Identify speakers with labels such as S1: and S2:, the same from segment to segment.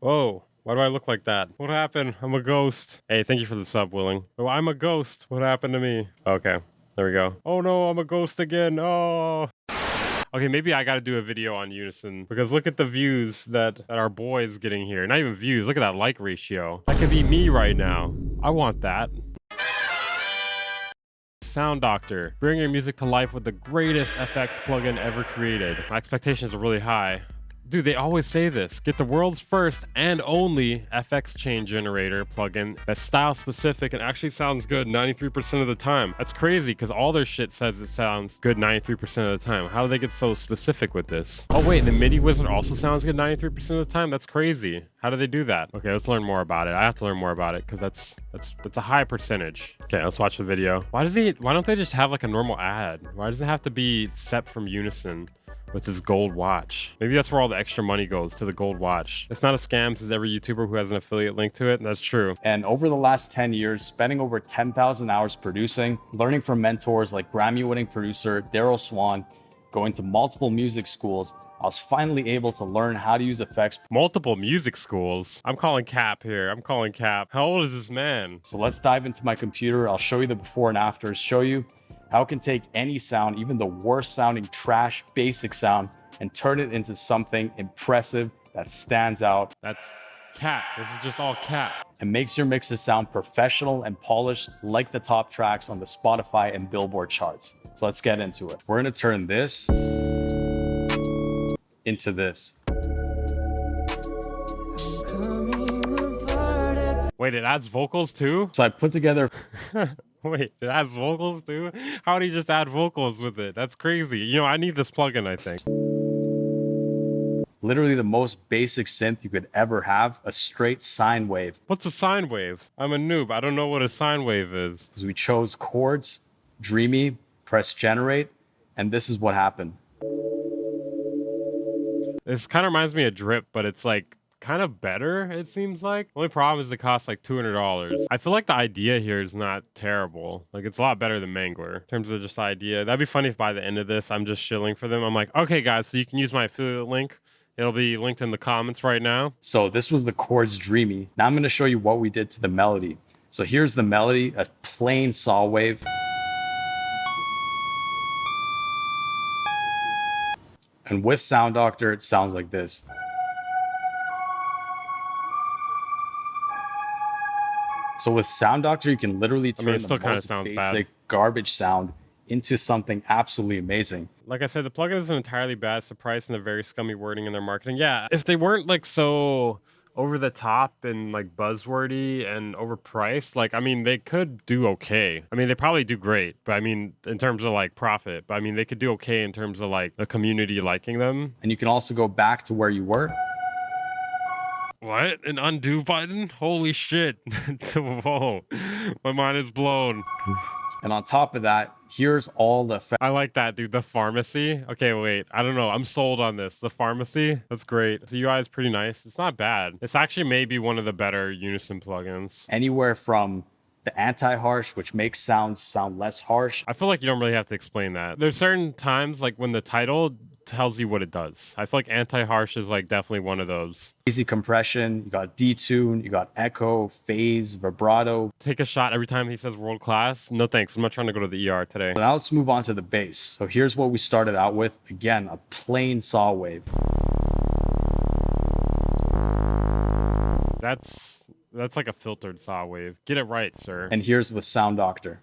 S1: Whoa. Why do I look like that? What happened? I'm a ghost. Hey, thank you for the sub, Willing. Oh, I'm a ghost. What happened to me? Okay, there we go. Oh no, I'm a ghost again. Oh. Okay, maybe I gotta do a video on Unison because look at the views that our boy is getting here. Not even views, look at that like ratio. That could be me right now. I want that. Sound Doctor, bring your music to life with the greatest FX plugin ever created. My expectations are really high. Dude, they always say this. Get the world's first and only FX chain generator plugin that's style specific and actually sounds good 93% of the time. That's crazy because all their shit says it sounds good 93% of the time. How do they get so specific with this? Oh wait, the MIDI wizard also sounds good 93% of the time? That's crazy. How do they do that? Okay, let's learn more about it. I have to learn more about it because that's a high percentage. Okay, let's watch the video. Why don't they just have like a normal ad? Why does it have to be Sep from Unison with his gold watch? Maybe that's where all the extra money goes, to the gold watch. It's not a scam, says every YouTuber who has an affiliate link to it. That's true.
S2: And over the last 10 years, spending over 10,000 hours producing, learning from mentors like Grammy-winning producer Daryl Swan, going to multiple music schools, I was finally able to learn how to use effects.
S1: Multiple music schools? I'm calling cap here. I'm calling cap. How old is this man?
S2: So let's dive into my computer. I'll show you the before and afters, show you how it can take any sound, even the worst sounding trash basic sound, and turn it into something impressive that stands out.
S1: That's cap. This is just all cap.
S2: And makes your mixes sound professional and polished like the top tracks on the Spotify and Billboard charts. So let's get into it. We're gonna turn this into this.
S1: Wait, it adds vocals too?
S2: So I put together
S1: Wait, it adds vocals too? How would he just add vocals with it? That's crazy. You know, I need this plugin, I think.
S2: literally the most basic synth you could ever have, a straight sine wave.
S1: What's a sine wave? I'm a noob. I don't know what a sine wave is.
S2: So we chose chords, dreamy, press generate, and this is what happened.
S1: This kind of reminds me of Drip, but it's like kind of better, it seems like. Only problem is it costs like $200. I feel like the idea here is not terrible. Like, it's a lot better than Mangler in terms of just the idea. That'd be funny if by the end of this, I'm just shilling for them. I'm like, okay, guys, so you can use my affiliate link. It'll be linked in the comments right now.
S2: So this was the chords dreamy. Now I'm going to show you what we did to the melody. So here's the melody, a plain saw wave. And with Sound Doctor, it sounds like this. So with Sound Doctor, you can literally turn
S1: it still
S2: the
S1: kind of
S2: most
S1: sounds
S2: basic
S1: bad.
S2: garbage sound into something absolutely amazing.
S1: Like I said, the plugin isn't entirely bad. It's the price and the very scummy wording in their marketing. Yeah, if they weren't like so over the top and like buzzwordy and overpriced, like, I mean, they could do okay. I mean, they probably do great, but I mean, in terms of like profit, but I mean, they could do okay in terms of like the community liking them.
S2: And you can also go back to where you were.
S1: What? An undo button? Holy shit. Whoa. My mind is blown.
S2: And on top of that, here's all the effects.
S1: I like that, dude. The pharmacy. Okay, wait. I don't know. I'm sold on this. The pharmacy. That's great. The UI is pretty nice. It's not bad. It's actually maybe one of the better Unison plugins.
S2: Anywhere from the anti-harsh, which makes sounds sound less harsh.
S1: I feel like you don't really have to explain that. There's certain times, like when the title tells you what it does. I feel like anti-harsh is like definitely one of those.
S2: Easy compression, you got detune, you got echo, phase, vibrato.
S1: Take a shot every time he says world class. No thanks. I'm not trying to go to the ER today.
S2: So now let's move on to the bass. So here's what we started out with. Again, a plain saw wave.
S1: That's like a filtered saw wave. Get it right, sir.
S2: And here's with Sound Doctor.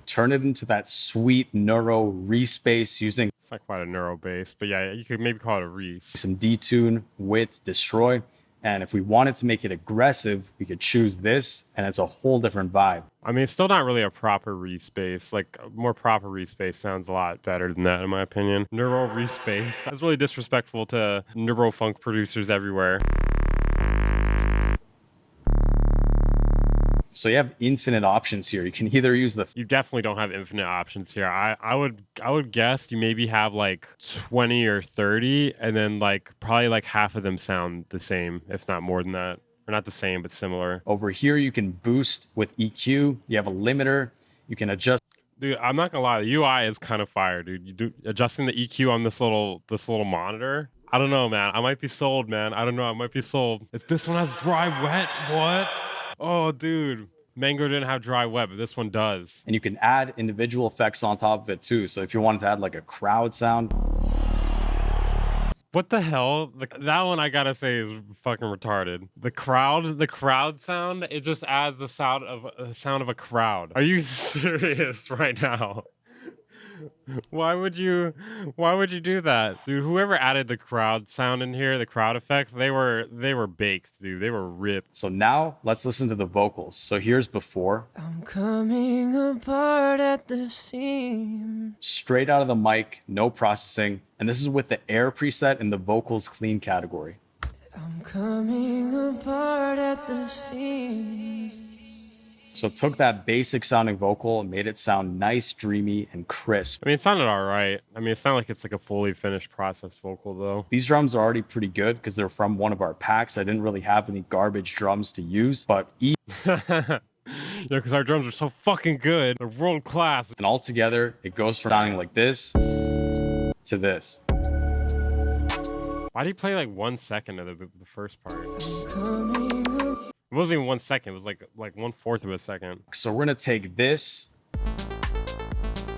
S2: Turn it into that sweet neuro respace using...
S1: It's not quite a neuro bass, but yeah, you could maybe call it a res.
S2: Some detune, width, destroy. And if we wanted to make it aggressive, we could choose this, and it's a whole different vibe.
S1: I mean, it's still not really a proper respace. Like, a more proper respace sounds a lot better than that, in my opinion. Neuro respace. That's really disrespectful to neurofunk producers everywhere.
S2: So you have infinite options here. You can either use the...
S1: You definitely don't have infinite options here. I would guess you maybe have like 20 or 30, and then like probably like half of them sound the same, if not more than that. Or not the same, but similar.
S2: Over here, you can boost with EQ. You have a limiter. You can adjust.
S1: Dude, I'm not gonna lie, the UI is kind of fire, dude. You do adjusting the EQ on this little monitor. I don't know, man. I might be sold, man. I don't know. I might be sold. If this one has dry wet, what? Oh, dude. Mango didn't have dry wet, but this one does.
S2: And you can add individual effects on top of it too. So if you wanted to add like a crowd sound,
S1: What the hell? That one I gotta say is fucking retarded. The crowd sound, it just adds the sound of a crowd. Are you serious right now? Why would you do that? Dude, whoever added the crowd sound in here, the crowd effects, they were baked, dude. They were ripped.
S2: so now let's listen to the vocals. So here's before.
S3: I'm coming apart at the seams.
S2: Straight out of the mic, no processing. And this is with the air preset in the vocals clean category.
S3: I'm coming apart at the seams.
S2: So took that basic sounding vocal and made it sound nice, dreamy, and crisp.
S1: I mean, it sounded all right. I mean, it's not like it's like a fully finished processed vocal though.
S2: These drums are already pretty good because they're from one of our packs. I didn't really have any garbage drums to use, but
S1: Yeah, because our drums are so fucking good. They're world class.
S2: and all together, it goes from sounding like this to this.
S1: Why do you play like 1 second of the first part?
S3: Coming up.
S1: It wasn't even 1 second. It was like 1/4 of a second.
S2: So we're gonna take this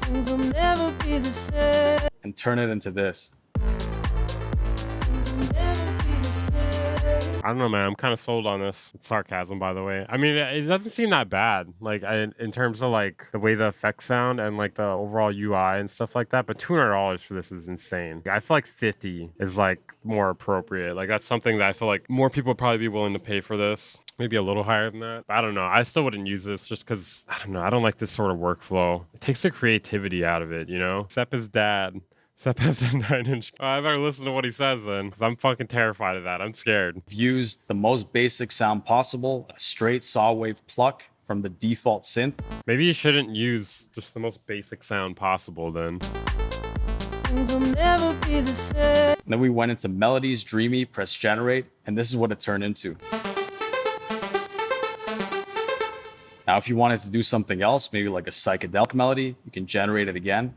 S3: Things will never be the same.
S2: and turn it into this.
S3: Things will never be the same.
S1: I don't know, man. I'm kind of sold on this. It's sarcasm, by the way. I mean, it doesn't seem that bad. Like, in terms of like the way the effects sound and like the overall UI and stuff like that. But $200 for this is insane. I feel like 50 is like more appropriate. Like that's something that I feel like more people would probably be willing to pay for this. Maybe a little higher than that. I don't know. I still wouldn't use this just because, I don't know. I don't like this sort of workflow. It takes the creativity out of it, you know? Except his dad. Sepp has a 9-inch. Oh, I better listen to what he says then, because I'm fucking terrified of that. I'm scared.
S2: Used the most basic sound possible, a straight saw wave pluck from the default synth.
S1: Maybe you shouldn't use just the most basic sound possible then.
S3: Things will never be the same.
S2: And then we went into melodies, dreamy, press generate, and this is what it turned into. Now, if you wanted to do something else, maybe like a psychedelic melody, you can generate it again.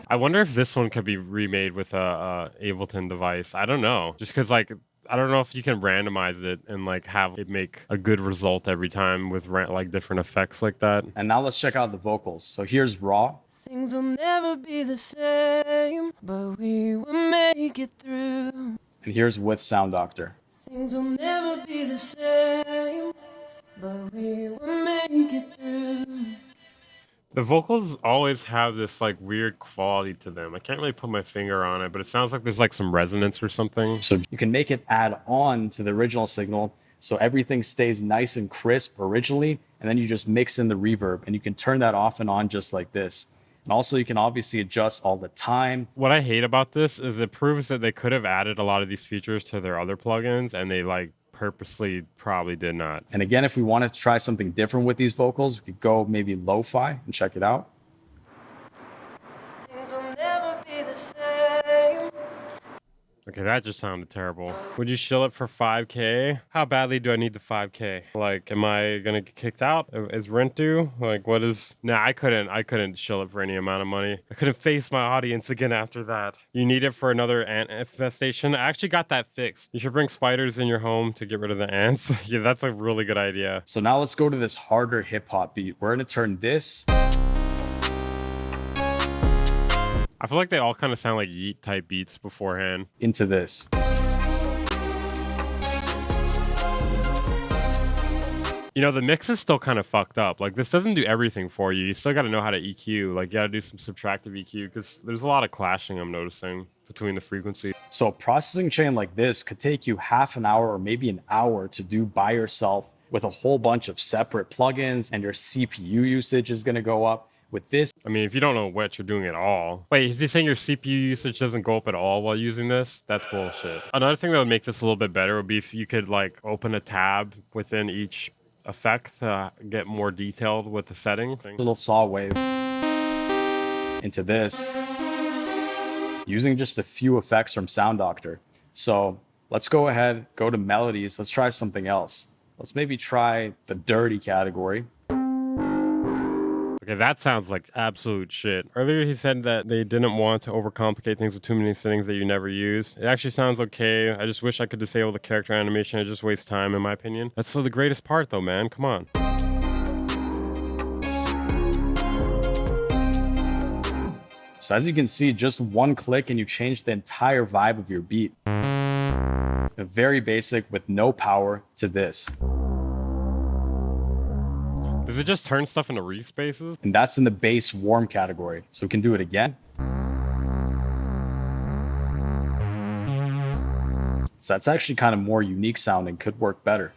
S1: I wonder if this one could be remade with a Ableton device. I don't know. Just because, like, I don't know if you can randomize it and, like, have it make a good result every time with, like, different effects like that.
S2: And now let's check out the vocals. So here's raw.
S3: Things will never be the same, but we will make it through.
S2: And here's with Sound Doctor.
S3: Things will never be the same, but we will make it through.
S1: The vocals always have this, like, weird quality to them. I can't really put my finger on it, but it sounds like there's, like, some resonance or something.
S2: So you can make it add on to the original signal so everything stays nice and crisp originally, and then you just mix in the reverb, and you can turn that off and on just like this. And also you can obviously adjust all the time.
S1: What I hate about this is it proves that they could have added a lot of these features to their other plugins, and they, like, purposely probably did not.
S2: And again, if we wanted to try something different with these vocals, we could go maybe lo-fi and check it out.
S3: Things will never be the same.
S1: Okay, that just sounded terrible. Would you shill it for 5K? How badly do I need the 5K? Like, am I gonna get kicked out? Is rent due? Like, what is? Nah, I couldn't shill it for any amount of money. I couldn't face my audience again after that. You need it for another ant infestation? I actually got that fixed. You should bring spiders in your home to get rid of the ants. Yeah, that's a really good idea.
S2: So now let's go to this harder hip hop beat. We're gonna turn this
S1: I feel like they all kind of sound like Yeet type beats beforehand.
S2: into this.
S1: You know, the mix is still kind of fucked up. Like, this doesn't do everything for you. You still got to know how to EQ. Like, you got to do some subtractive EQ because there's a lot of clashing I'm noticing between the frequency.
S2: So a processing chain like this could take you half an hour or maybe an hour to do by yourself with a whole bunch of separate plugins, and your CPU usage is gonna go up. With this,
S1: I mean, if you don't know what you're doing at all. Wait, is he saying your CPU usage doesn't go up at all while using this? That's bullshit. Another thing that would make this a little bit better would be if you could, like, open a tab within each effect to get more detailed with the setting.
S2: little saw wave into this using just a few effects from Sound Doctor. So let's go ahead, go to melodies. Let's try something else. Let's maybe try the dirty category.
S1: Yeah, that sounds like absolute shit. Earlier, he said that they didn't want to overcomplicate things with too many settings that you never use. It actually sounds okay. I just wish I could disable the character animation. It just wastes time, in my opinion. That's still the greatest part, though, man. Come on.
S2: So as you can see, just one click and you change the entire vibe of your beat. Very basic with no power to this.
S1: Does it just turn stuff into respaces?
S2: And that's in the bass warm category. So we can do it again. So that's actually kind of more unique sounding, could work better.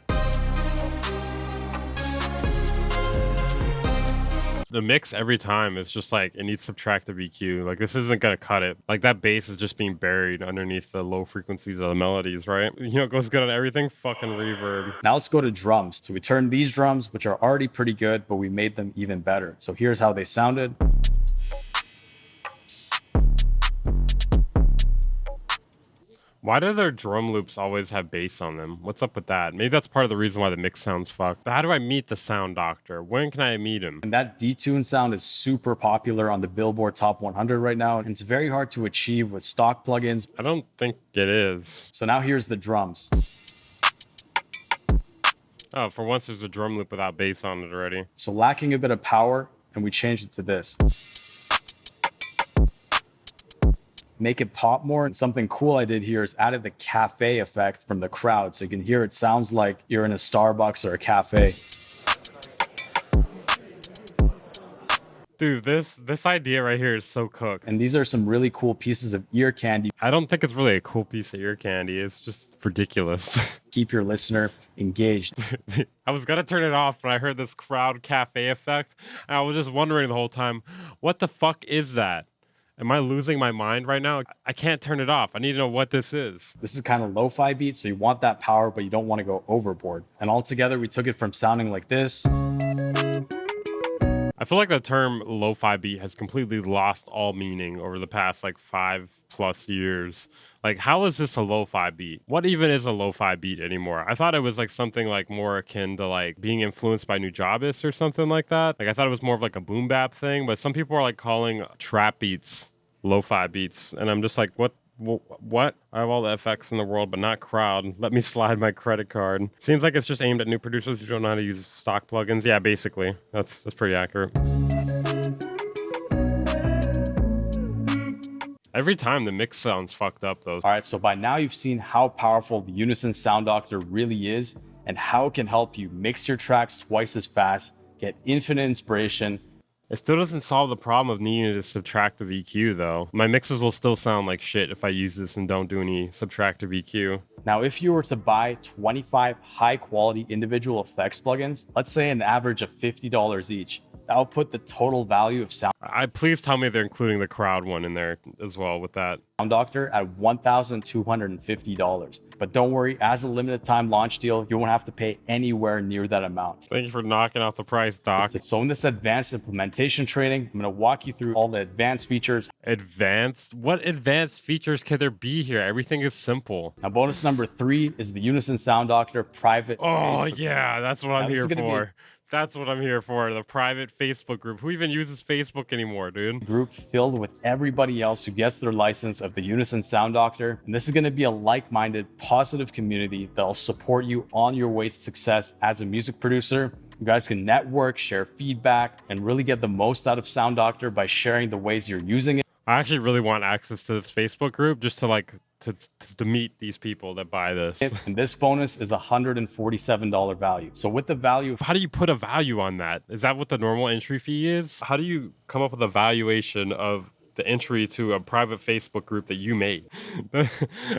S1: The mix every time is just like, it needs subtractive EQ. Like, this isn't gonna cut it. Like, that bass is just being buried underneath the low frequencies of the melodies, right? You know, it goes good on everything, fucking reverb.
S2: Now let's go to drums. So we turned these drums, which are already pretty good, but we made them even better. So here's how they sounded.
S1: Why do their drum loops always have bass on them? What's up with that? Maybe that's part of the reason why the mix sounds fucked. But how do I meet the Sound Doctor? When can I meet him?
S2: And that detune sound is super popular on the Billboard Top 100 right now. And it's very hard to achieve with stock plugins.
S1: I don't think it is.
S2: So now here's the drums.
S1: Oh, for once there's a drum loop without bass on it already.
S2: So lacking a bit of power, and we changed it to this. Make it pop more. And something cool I did here is added the cafe effect from the crowd. So you can hear it sounds like you're in a Starbucks or a cafe.
S1: Dude, this idea right here is so cooked.
S2: And these are some really cool pieces of ear candy.
S1: I don't think it's really a cool piece of ear candy. It's just ridiculous.
S2: Keep your listener engaged.
S1: I was gonna turn it off, but I heard this crowd cafe effect. And I was just wondering the whole time, what the fuck is that? Am I losing my mind right now? I can't turn it off. I need to know what this is.
S2: This is kind of lo-fi beat, so you want that power, but you don't want to go overboard. And altogether, we took it from sounding like this.
S1: I feel like the term lo-fi beat has completely lost all meaning over the past like 5+ years. Like, how is this a lo-fi beat? What even is a lo-fi beat anymore? I thought it was like something like more akin to like being influenced by Nujabes or something like that. Like, I thought it was more of like a boom bap thing, but some people are like calling trap beats lo-fi beats. And I'm just like, what? I have all the FX in the world, but not crowd. Let me slide my credit card. Seems like it's just aimed at new producers who don't know how to use stock plugins. Yeah, basically. That's pretty accurate. Every time the mix sounds fucked up, though.
S2: All right, so by now you've seen how powerful the Unison Sound Doctor really is and how it can help you mix your tracks twice as fast, get infinite inspiration.
S1: It still doesn't solve the problem of needing to subtractive EQ, though. My mixes will still sound like shit if I use this and don't do any subtractive EQ.
S2: Now, if you were to buy 25 high-quality individual effects plugins, let's say an average of $50 each, that will put the total value of Sound
S1: Please tell me they're including the crowd one in there as well with that.
S2: Doctor at $1,250. But don't worry, as a limited time launch deal, you won't have to pay anywhere near that amount.
S1: Thank you for knocking out the price, Doc.
S2: So in this advanced implementation training, I'm going to walk you through all the advanced features.
S1: Advanced? What advanced features can there be here? Everything is simple.
S2: Now, bonus number 3 is the Unison Sound Doctor private.
S1: Oh, yeah, that's what I'm here for.
S2: Be
S1: That's what I'm here for, the private Facebook group. Who even uses Facebook anymore, dude?
S2: Group filled with everybody else who gets their license of the Unison Sound Doctor. And this is going to be a like-minded, positive community that'll support you on your way to success as a music producer. You guys can network, share feedback, and really get the most out of Sound Doctor by sharing the ways you're using it.
S1: I actually really want access to this Facebook group just to like to meet these people that buy this.
S2: And this bonus is $147 value. So with the value,
S1: how do you put a value on that? Is that what the normal entry fee is? How do you come up with a valuation of the entry to a private Facebook group that you made?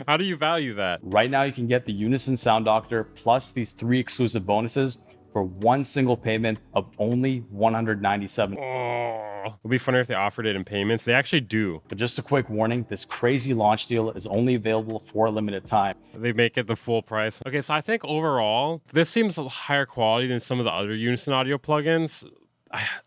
S1: How do you value that?
S2: Right now you can get the Unison Sound Doctor plus these 3 exclusive bonuses for one single payment of only $197.
S1: Oh, it would be funnier if they offered it in payments. They actually do.
S2: But just a quick warning, this crazy launch deal is only available for a limited time.
S1: They make it the full price. Okay, so I think overall, this seems a higher quality than some of the other Unison Audio plugins.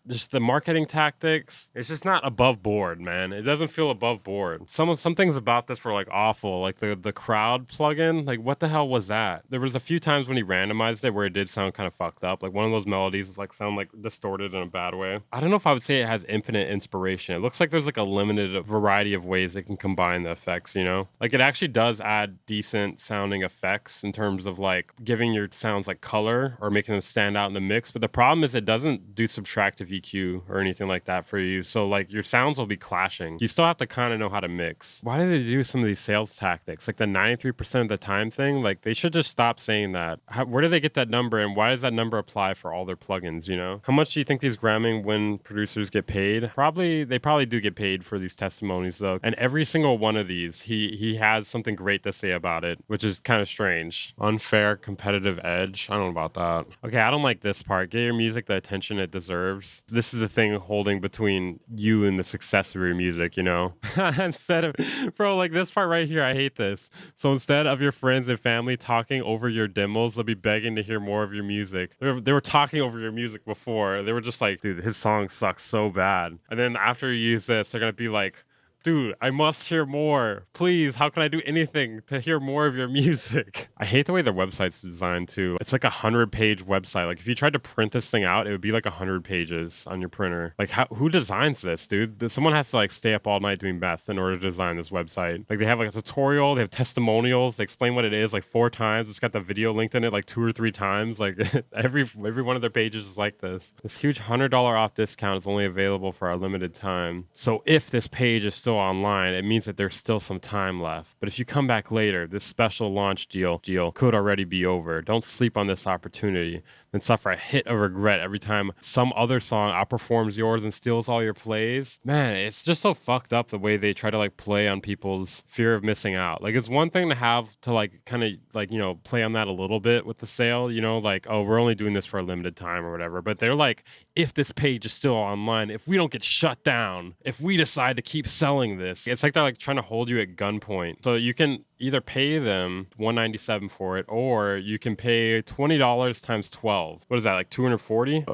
S1: just the marketing tactics, it's just not above board, man. It doesn't feel above board. Some things about this were like awful, like the crowd plugin. Like, what the hell was that? There was a few times when he randomized it where it did sound kind of fucked up. Like one of those melodies was like sound like distorted in a bad way. I don't know if I would say it has infinite inspiration. It looks like there's like a limited variety of ways it can combine the effects, you know? Like it actually does add decent sounding effects in terms of like giving your sounds like color or making them stand out in the mix. But the problem is it doesn't do subtractive EQ or anything like that for you. So like your sounds will be clashing. You still have to kind of know how to mix. Why do they do some of these sales tactics? Like the 93% of the time thing, like they should just stop saying that. Where do they get that number, and why does that number apply for all their plugins, you know? How much do you think these Grammy win producers get paid? They probably do get paid for these testimonies though. And every single one of these, he has something great to say about it, which is kind of strange. Unfair competitive edge. I don't know about that. Okay, I don't like this part. Get your music the attention it deserves. This is the thing holding between you and the success of your music, you know? Instead of, bro, like this part right here, I hate this. So instead of your friends and family talking over your demos, they'll be begging to hear more of your music. They were talking over your music before. They were just like, dude, his song sucks so bad. And then after you use this, they're going to be like, dude, I must hear more. Please, how can I do anything to hear more of your music? I hate the way their website's designed too. It's like 100-page website. Like if you tried to print this thing out, it would be like 100 pages on your printer. Like who designs this, dude? Someone has to like stay up all night doing meth in order to design this website. Like they have like a tutorial, they have testimonials, they explain what it is like 4 times. It's got the video linked in it like 2 or 3 times. Like every one of their pages is like this. This huge $100 off discount is only available for a limited time. So if this page is still online, it means that there's still some time left. But if you come back later, this special launch deal could already be over. Don't sleep on this opportunity and suffer a hit of regret every time some other song outperforms yours and steals all your plays. Man, it's just so fucked up the way they try to like play on people's fear of missing out. Like it's one thing to have to like kind of like, you know, play on that a little bit with the sale, you know, like, oh, we're only doing this for a limited time or whatever. But they're like, if this page is still online, if we don't get shut down, if we decide to keep selling this, it's like they're like trying to hold you at gunpoint. So you can either pay them $197 for it, or you can pay $20 times 12. What is that, like 240?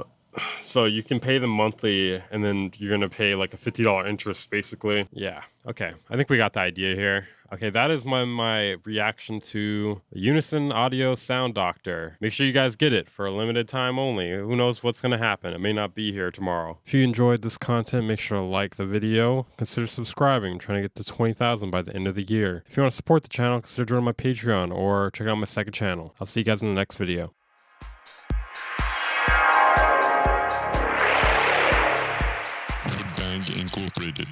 S1: So you can pay them monthly, and then you're going to pay like a $50 interest, basically. Yeah. Okay. I think we got the idea here. Okay, that is my reaction to the Unison Audio Sound Doctor. Make sure you guys get it for a limited time only. Who knows what's going to happen? It may not be here tomorrow. If you enjoyed this content, make sure to like the video. Consider subscribing. I'm trying to get to 20,000 by the end of the year. If you want to support the channel, consider joining my Patreon or check out my second channel. I'll see you guys in the next video.
S4: Band Incorporated.